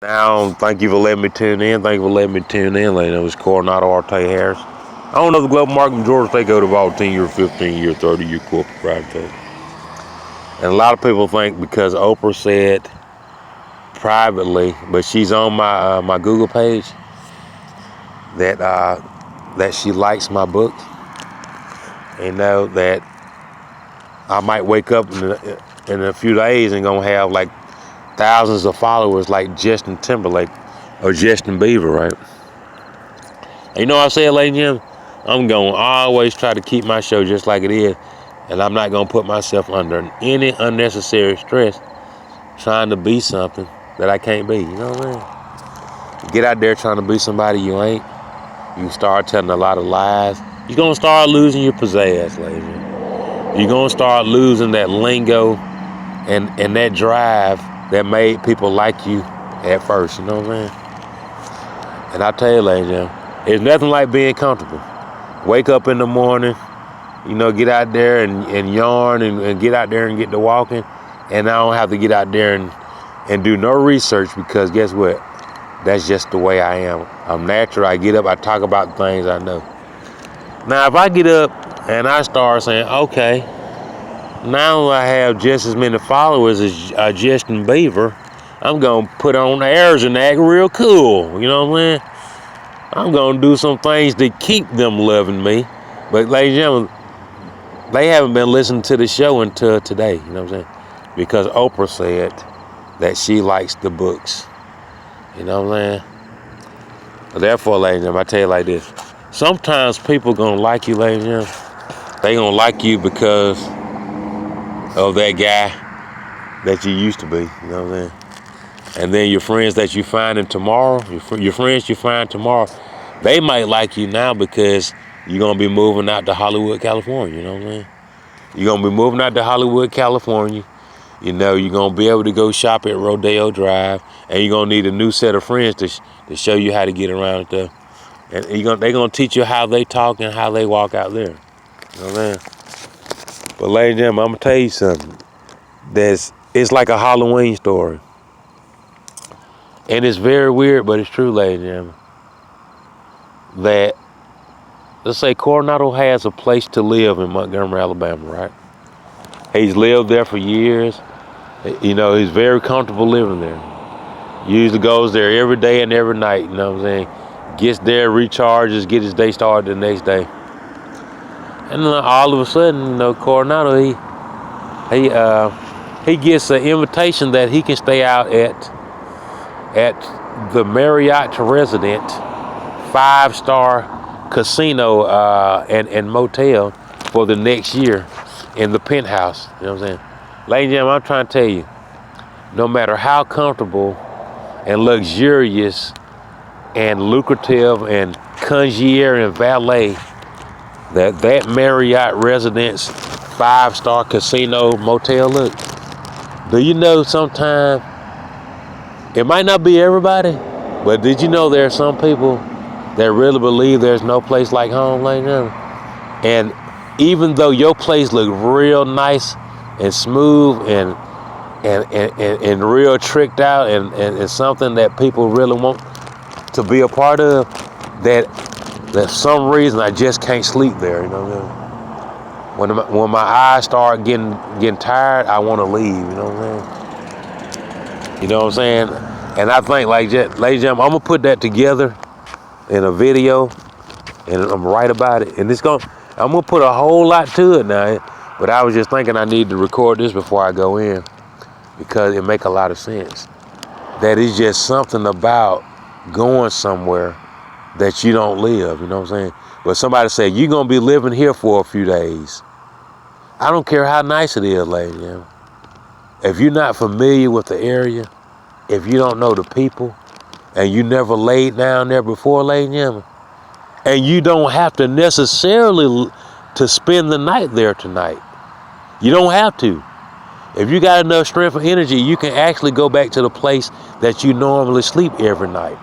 Now, thank you for letting me tune in. Thank you for letting me tune in. It was Coronado Arte Harris. I don't know the Global Marketing Georgia. They go to about 10-year, 15-year, 30-year corporate private. And a lot of people think because Oprah said privately, but she's on my Google page, that she likes my books. And know that I might wake up in a few days and gonna have like thousands of followers like Justin Timberlake or Justin Bieber, right? And you know what I said, ladies and gentlemen? I'm going to always try to keep my show just like it is, and I'm not going to put myself under any unnecessary stress trying to be something that I can't be. You know what I mean? You get out there trying to be somebody you ain't, you start telling a lot of lies. You're going to start losing your pizzazz, ladies and gentlemen. You're going to start losing that lingo and that drive that made people like you at first. You know what I mean? And I tell you, ladies and gentlemen, it's nothing like being comfortable. Wake up in the morning, get out there and yarn and get out there and get to walking. And I don't have to get out there and do no research because guess what? That's just the way I am. I'm natural. I get up, I talk about things I know. Now, if I get up and I start saying, okay, now I have just as many followers as Justin Bieber, I'm going to put on airs and act real cool. You know what I mean? I'm going to do some things to keep them loving me. But ladies and gentlemen, they haven't been listening to the show until today. You know what I'm saying? Because Oprah said that she likes the books. You know what I'm saying? Therefore, ladies and gentlemen, I tell you like this. Sometimes people going to like you, ladies and gentlemen. They going to like you because of that guy that you used to be. You know what I'm saying? And then your friends that you find in tomorrow, your friends you find tomorrow, they might like you now because you're going to be moving out to Hollywood, California. You know what I'm saying? You're going to be moving out to Hollywood, California. You're going to be able to go shop at Rodeo Drive. And you're going to need a new set of friends to show you how to get around there. And they're going to teach you how they talk and how they walk out there. You know what I'm saying? But ladies and gentlemen, I'm going to tell you something. It's like a Halloween story. And it's very weird, but it's true, ladies and gentlemen, that, let's say Coronado has a place to live in Montgomery, Alabama, right? He's lived there for years. He's very comfortable living there. Usually goes there every day and every night, you know what I'm saying? Gets there, recharges, get his day started the next day. And then all of a sudden, Coronado, he gets an invitation that he can stay out at the Marriott Resident 5-star casino and motel for the next year in the penthouse. You know what I'm saying? Ladies and gentlemen, I'm trying to tell you, no matter how comfortable and luxurious and lucrative and concierge and valet that Marriott Residence 5-star casino motel look, do you know sometimes it might not be everybody, but did you know there are some people that really believe there's no place like home like now? And even though your place look real nice and smooth and real tricked out and something that people really want to be a part of, that some reason I just can't sleep there. You know what I mean? When my eyes start getting tired, I want to leave. You know what I'm saying? You know what I'm saying? And I think, like, ladies and gentlemen, I'm going to put that together in a video, and I'm right about it. And I'm going to put a whole lot to it now, but I was just thinking I need to record this before I go in because it make a lot of sense. That is just something about going somewhere that you don't live, you know what I'm saying? But somebody said, you're going to be living here for a few days. I don't care how nice it is, ladies and gentlemen. If you're not familiar with the area, if you don't know the people, and you never laid down there before, ladies and gentlemen, and you don't have to necessarily to spend the night there tonight. You don't have to. If you got enough strength and energy, you can actually go back to the place that you normally sleep every night.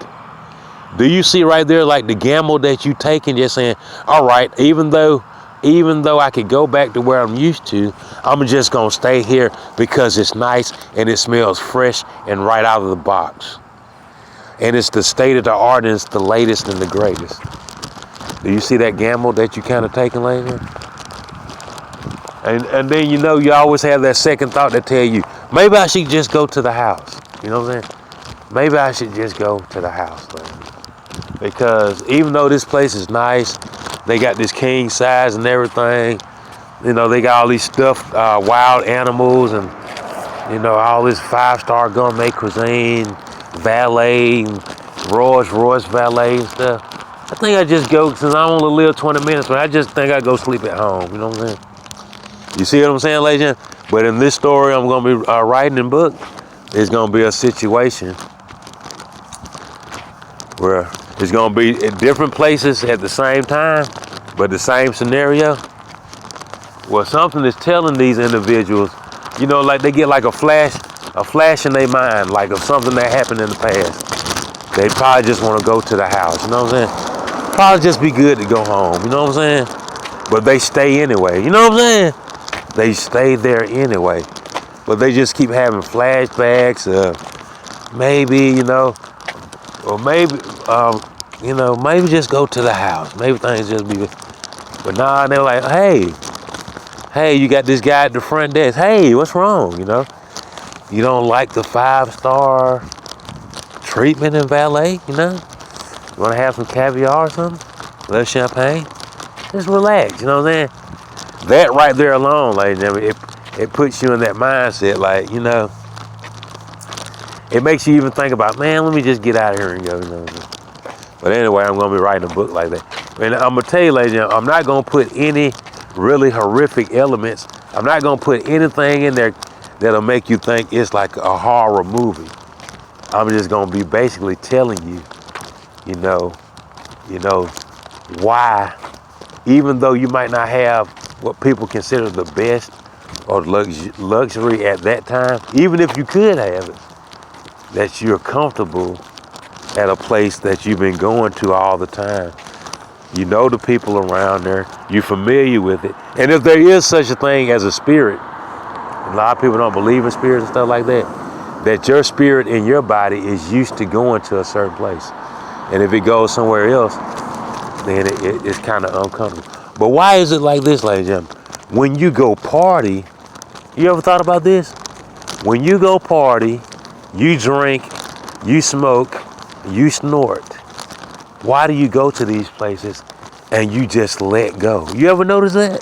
Do you see right there, like the gamble that you take and just saying, all right, even though I could go back to where I'm used to, I'm just going to stay here because it's nice and it smells fresh and right out of the box. and it's the state of the art, and it's the latest and the greatest. Do you see that gamble that you kind of taking later? And then you always have that second thought that tell you, maybe I should just go to the house. You know what I'm saying? Maybe I should just go to the house, man. Because even though this place is nice, they got this king size and everything. They got all these stuffed wild animals and all this 5-star gourmet cuisine, valet, and Rolls Royce valet and stuff. I think I just go, since I only live 20 minutes, but I just think I go sleep at home. You know what I'm saying? You see what I'm saying, ladies and gentlemen? But in this story I'm going to be writing in book, it's going to be a situation where it's going to be at different places at the same time, but the same scenario. Well, something is telling these individuals, like they get like a flash in their mind, like of something that happened in the past. They probably just want to go to the house, you know what I'm saying? Probably just be good to go home, you know what I'm saying? But they stay anyway, you know what I'm saying? They stay there anyway, but they just keep having flashbacks of maybe, or maybe, maybe just go to the house. Maybe things just be, but nah, they're like, hey, you got this guy at the front desk. Hey, what's wrong? You don't like the 5-star treatment in valet, You want to have some caviar or something? A little champagne? Just relax, you know what I'm saying? That right there alone, ladies and gentlemen, it puts you in that mindset, like, it makes you even think about, man, let me just get out of here and go, But anyway, I'm going to be writing a book like that. And I'm going to tell you, ladies and gentlemen, I'm not going to put any really horrific elements. I'm not going to put anything in there that'll make you think it's like a horror movie. I'm just going to be basically telling you, why, even though you might not have what people consider the best or luxury at that time, even if you could have it, that you're comfortable at a place that you've been going to all the time. You know the people around there, you're familiar with it. And if there is such a thing as a spirit, a lot of people don't believe in spirits and stuff like that your spirit in your body is used to going to a certain place. And if it goes somewhere else, then it's kind of uncomfortable. But why is it like this, ladies and gentlemen? When you go party, you ever thought about this? When you go party, you drink, you smoke, you snort. Why do you go to these places and you just let go? You ever notice that?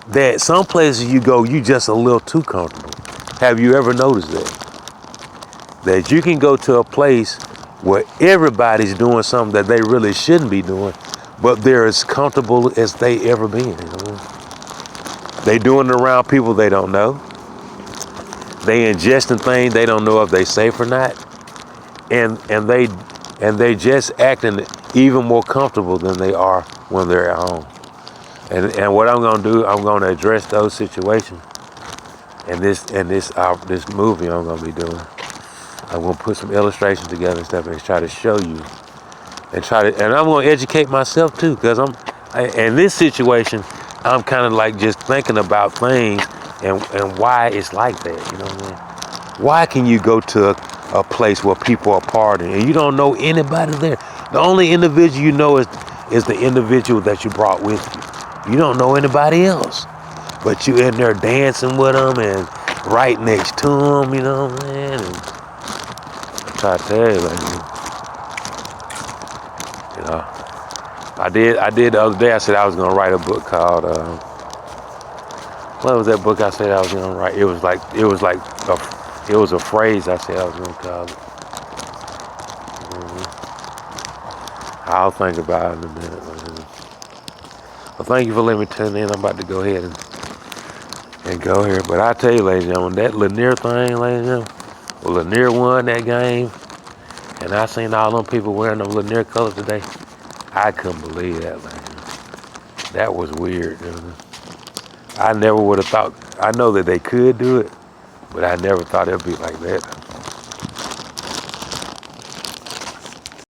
That some places you go, you just a little too comfortable. Have you ever noticed that? That you can go to a place where everybody's doing something that they really shouldn't be doing, but they're as comfortable as they ever been. They doing it around people they don't know. They ingesting things they don't know if they safe or not, and they just acting even more comfortable than they are when they're at home. And what I'm gonna do, I'm gonna address those situations. And this movie I'm gonna be doing. I'm gonna put some illustrations together and stuff and try to show you, and I'm gonna educate myself too, because in this situation, I'm kind of like just thinking about things and why it's like that. You know what I mean? Why can you go to a place where people are partying and you don't know anybody there? The only individual you know is the individual that you brought with you. You don't know anybody else, but you in there dancing with them and right next to them. You know what I'm saying? And I try to tell you, I did the other day. I said I was gonna write a book called. What was that book I said I was gonna write? It was a phrase I said I was gonna call it. I'll think about it in a minute. Well, thank you for letting me tune in. I'm about to go ahead and go here. But I tell you, ladies and gentlemen, that Lanier thing, ladies and gentlemen, well, Lanier won that game, and I seen all them people wearing them Lanier colors today. I couldn't believe that, man. That was weird. I never would have thought. I know that they could do it, but I never thought it'd be like that.